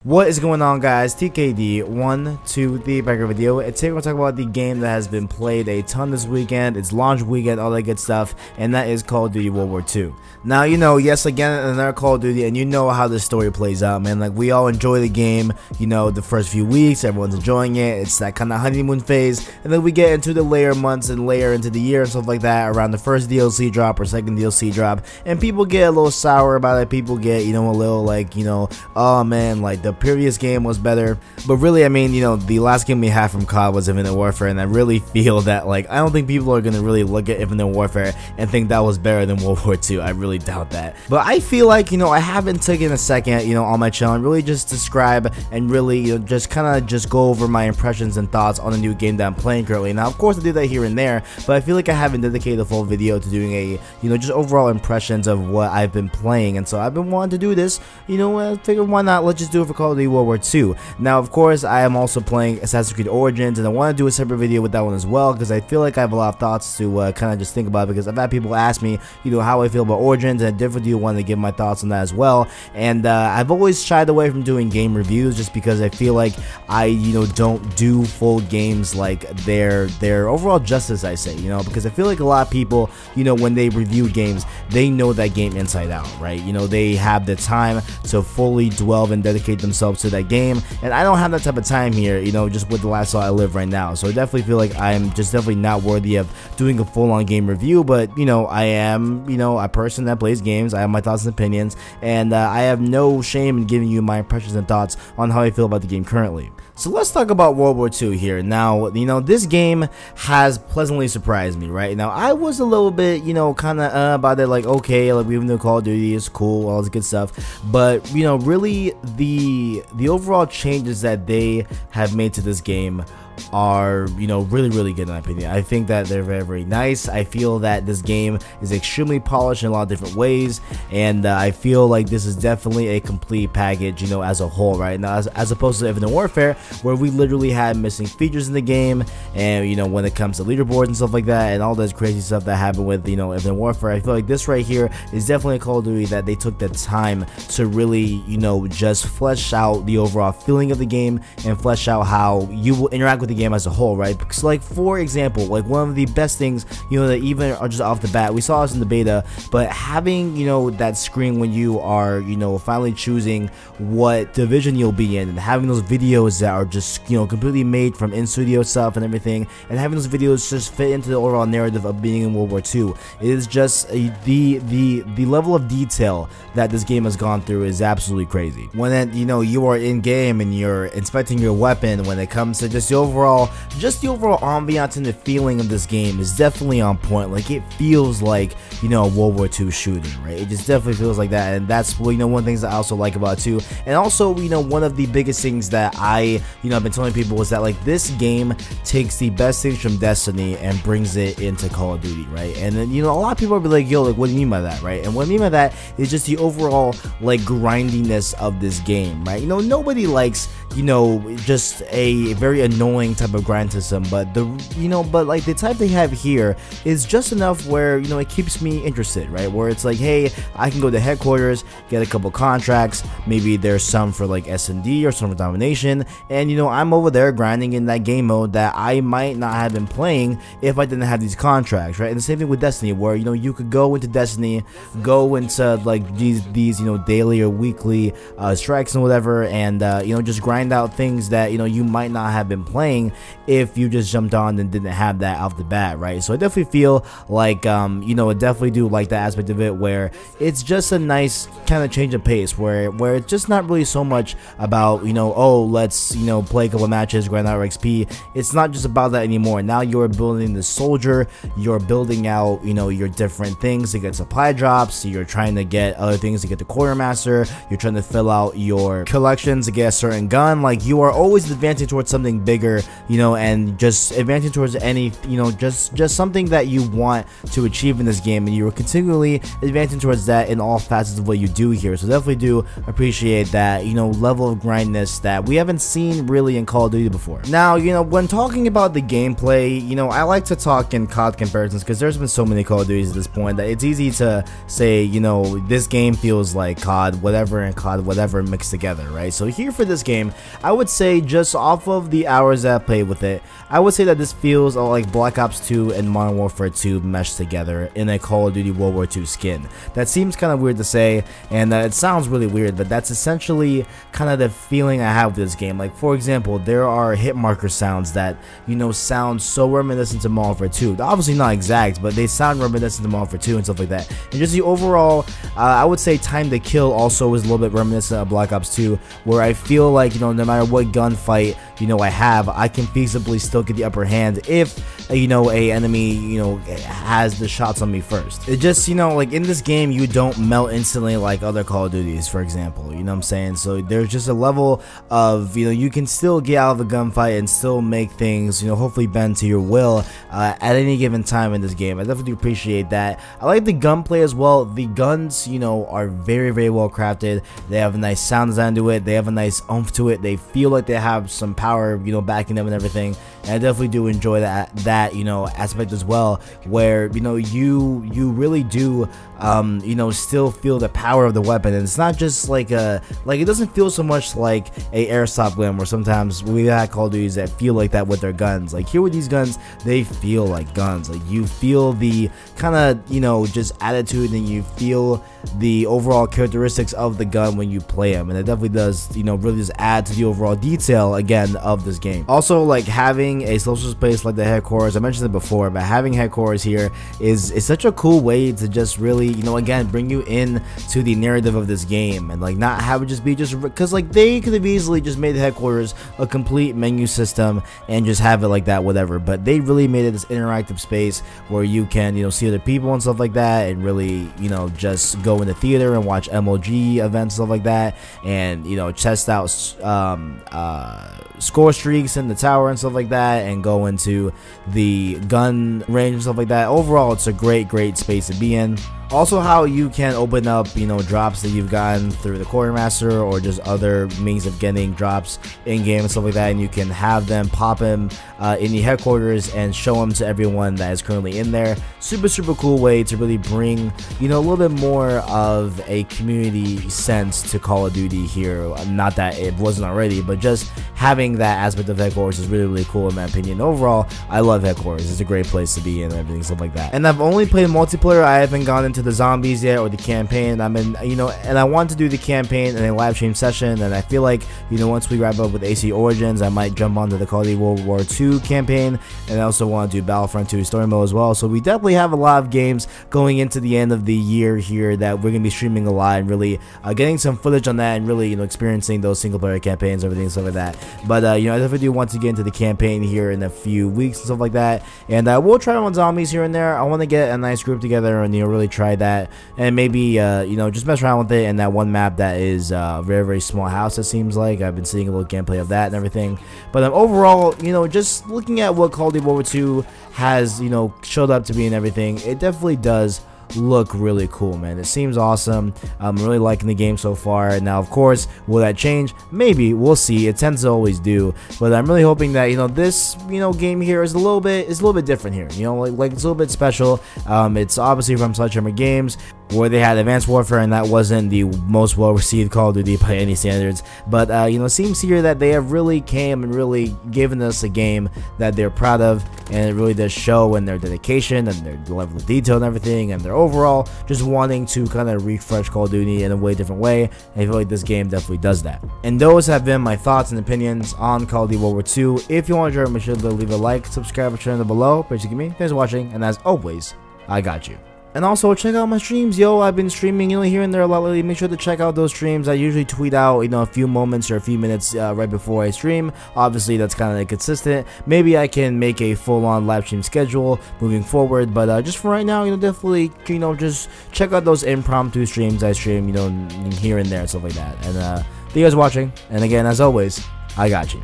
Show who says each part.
Speaker 1: What is going on, guys? TKD123 back video, and today we're going to talk about the game that has been played a ton this weekend. It's launch weekend, all that good stuff, and that is Call of Duty World War II. Now, you know, yes, again, another Call of Duty, and you know how this story plays out, man. Like, we all enjoy the game, you know, the first few weeks, everyone's enjoying it. It's that kind of honeymoon phase, and then we get into the later months and later into the year and stuff like that around the first DLC drop or second DLC drop, and people get a little sour about it. People get, you know, a little like, you know, oh man, like the previous game was better. But really, I mean, you know, the last game we had from COD was Infinite Warfare, and I really feel that, like, I don't think people are gonna really look at Infinite Warfare and think that was better than World War II. I really doubt that. But I feel like, you know, I haven't taken a second, you know, on my channel and really just describe and really, you know, just kind of just go over my impressions and thoughts on the new game that I'm playing currently. Now, of course, I do that here and there, but I feel like I haven't dedicated a full video to doing a, you know, just overall impressions of what I've been playing. And so I've been wanting to do this, you know, I figured why not, let's just do it for Call of Duty World War II. Now, of course, I am also playing Assassin's Creed Origins, and I want to do a separate video with that one as well, because I feel like I have a lot of thoughts to kind of just think about, because I've had people ask me, you know, how I feel about Origins, and I definitely want to give my thoughts on that as well. And I've always shied away from doing game reviews just because I feel like I, you know, don't do full games like their overall justice, I say, you know, because I feel like a lot of people, you know, when they review games, they know that game inside out, right? You know, they have the time to fully dwell and dedicate themselves to that game, and I don't have that type of time here, you know, just with the lifestyle I live right now. So I definitely feel like I'm just definitely not worthy of doing a full-on game review. But, you know, I am, you know, a person that plays games. I have my thoughts and opinions, and I have no shame in giving you my impressions and thoughts on how I feel about the game currently. So let's talk about World War II here. Now, you know, this game has pleasantly surprised me, right? Now, I was a little bit, you know, kind of about it, like, okay, like, we even though Call of Duty is cool, all this good stuff, but, you know, really, the overall changes that they have made to this game are, you know, really good in my opinion. I think that they're very nice. I feel that this game is extremely polished in a lot of different ways, and I feel like this is definitely a complete package, you know, as a whole, right? Now, as opposed to Infinite Warfare, where we literally had missing features in the game, and, you know, when it comes to leaderboards and stuff like that, and all this crazy stuff that happened with, you know, Infinite Warfare, I feel like this right here is definitely a Call of Duty that they took the time to really, you know, just flesh out the overall feeling of the game and flesh out how you will interact with the game as a whole, right? Because, like, for example, like, one of the best things, you know, that even are just off the bat, we saw this in the beta, but having, you know, that screen when you are, you know, finally choosing what division you'll be in, and having those videos that are just, you know, completely made from in-studio stuff and everything, and having those videos just fit into the overall narrative of being in World War II, it is just the level of detail that this game has gone through is absolutely crazy. When it, you know, you are in game and you're inspecting your weapon, when it comes to just the overall ambiance and the feeling of this game is definitely on point. Like, it feels like, you know, a World War II shooting, right? It just definitely feels like that, and that's, well, you know, one of the things I also like about it too. And also, you know, one of the biggest things that I, you know, I've been telling people is that, like, this game takes the best things from Destiny and brings it into Call of Duty, right? And then, you know, a lot of people will be like, yo, like, what do you mean by that, right? And what I mean by that is just the overall, like, grindiness of this game, right? You know, nobody likes, you know, just a very annoying type of grind system, but the, you know, but like the type they have here is just enough where, you know, it keeps me interested, right? Where it's like, hey, I can go to headquarters, get a couple contracts, maybe there's some for like S&D or some for domination, and, you know, I'm over there grinding in that game mode that I might not have been playing if I didn't have these contracts, right? And the same thing with Destiny, where, you know, you could go into Destiny, go into like these you know, daily or weekly strikes and whatever, and you know, just grind out things that, you know, you might not have been playing if you just jumped on and didn't have that off the bat, right? So I definitely feel like, you know, I definitely do like that aspect of it, where it's just a nice kind of change of pace, where it's just not really so much about, you know, oh, let's, you know, play a couple matches, grind out XP. It's not just about that anymore. Now you're building the soldier, you're building out, you know, your different things to get supply drops, you're trying to get other things to get the quartermaster, you're trying to fill out your collections to get a certain gun. Like, you are always advancing towards something bigger you know, and just advancing towards any, you know, just something that you want to achieve in this game, and you're continually advancing towards that in all facets of what you do here. So definitely do appreciate that, you know, level of grindness that we haven't seen really in Call of Duty before. Now, you know, when talking about the gameplay, you know, I like to talk in COD comparisons because there's been so many Call of Duties at this point that it's easy to say, you know, this game feels like COD whatever and COD whatever mixed together, right? So here for this game, I would say just off of the hours that I played with it, I would say that this feels like Black Ops 2 and Modern Warfare 2 meshed together in a Call of Duty World War II skin. That seems kind of weird to say, and it sounds really weird, but that's essentially kind of the feeling I have with this game. Like, for example, there are hit marker sounds that, you know, sound so reminiscent to Modern Warfare 2. They're obviously not exact, but they sound reminiscent to Modern Warfare 2 and stuff like that. And just the overall, I would say time to kill also is a little bit reminiscent of Black Ops 2, where I feel like, you know, no matter what gunfight, you know, I have, I can feasibly still get the upper hand if, you know, a enemy, you know, has the shots on me first. It just, you know, like in this game, you don't melt instantly like other Call of Duties, for example, you know what I'm saying? So there's just a level of, you know, you can still get out of a gunfight and still make things, you know, hopefully bend to your will at any given time in this game. I definitely appreciate that. I like the gunplay as well. The guns, you know, are very, very well crafted. They have a nice sound design to it. They have a nice oomph to it. They feel like they have some power, you know, backing them and everything. And I definitely do enjoy that, you know, aspect as well, where, you know, you really do, you know, still feel the power of the weapon. And it's not just like it doesn't feel so much like a airsoft gun where sometimes we had Call of Duties that feel like that with their guns. Like here with these guns, they feel like guns. Like you feel the kind of, you know, just attitude, and you feel the overall characteristics of the gun when you play them, and it definitely does, you know, really just add to the overall detail again of this game. Also, like having a social space like the headquarters, I mentioned it before, but having headquarters here is such a cool way to just really, you know, again, bring you in to the narrative of this game, and like not have it just be just because like they could have easily just made the headquarters a complete menu system and just have it like that, whatever, but they really made it this interactive space where you can, you know, see other people and stuff like that, and really, you know, just go in the theater and watch MLG events and stuff like that, and, you know, test out score streaks in the tower and stuff like that, and go into the gun range and stuff like that. Overall, it's a great space to be in. Also, how you can open up, you know, drops that you've gotten through the quartermaster or just other means of getting drops in game and stuff like that, and you can have them pop them in the headquarters and show them to everyone that is currently in there. Super cool way to really bring, you know, a little bit more of a community sense to Call of Duty here. Not that it wasn't already, but just having that aspect of headquarters is really cool in my opinion. Overall, I love headquarters. It's a great place to be in and everything, stuff like that. And I've only played multiplayer. I haven't gone into the zombies yet or the campaign. I'm in, you know, and I want to do the campaign in a live stream session, and I feel like, you know, once we wrap up with AC Origins, I might jump onto the Call of Duty World War II campaign, and I also want to do Battlefront 2 story mode as well. So we definitely have a lot of games going into the end of the year here that we're gonna be streaming a lot, and really getting some footage on that, and really, you know, experiencing those single player campaigns, everything, stuff like that. But you know, I definitely do want to get into the campaign here in a few weeks and stuff like that, and we'll try on zombies here and there. I want to get a nice group together and, you know, really try that, and maybe you know, just mess around with it in that one map that is very small house. It seems like I've been seeing a little gameplay of that and everything. But overall, you know, just looking at what Call of Duty World War II has, you know, showed up to be and everything, it definitely does look really cool, man. It seems awesome. I'm really liking the game so far. Now, of course, will that change? Maybe. We'll see. It tends to always do. But I'm really hoping that, you know, this, you know, game here is a little bit different here. You know, like it's a little bit special. It's obviously from Sledgehammer Games, where they had Advanced Warfare, and that wasn't the most well-received Call of Duty by any standards. But you know, it seems here that they have really came and really given us a game that they're proud of, and it really does show in their dedication and their level of detail and everything, and their overall just wanting to kind of refresh Call of Duty in a way different way. And I feel like this game definitely does that. And those have been my thoughts and opinions on Call of Duty World War II. If you want to join, make sure to leave a like, subscribe, and turn down below. Appreciate me. Thanks for watching, and as always, I got you. And also, check out my streams, yo. I've been streaming, you know, here and there a lot lately. Make sure to check out those streams. I usually tweet out, you know, a few moments or a few minutes right before I stream. Obviously, that's kind of inconsistent. Maybe I can make a full-on live stream schedule moving forward. But just for right now, you know, definitely, you know, just check out those impromptu streams I stream, you know, here and there and stuff like that. And thank you guys for watching. And again, as always, I got you.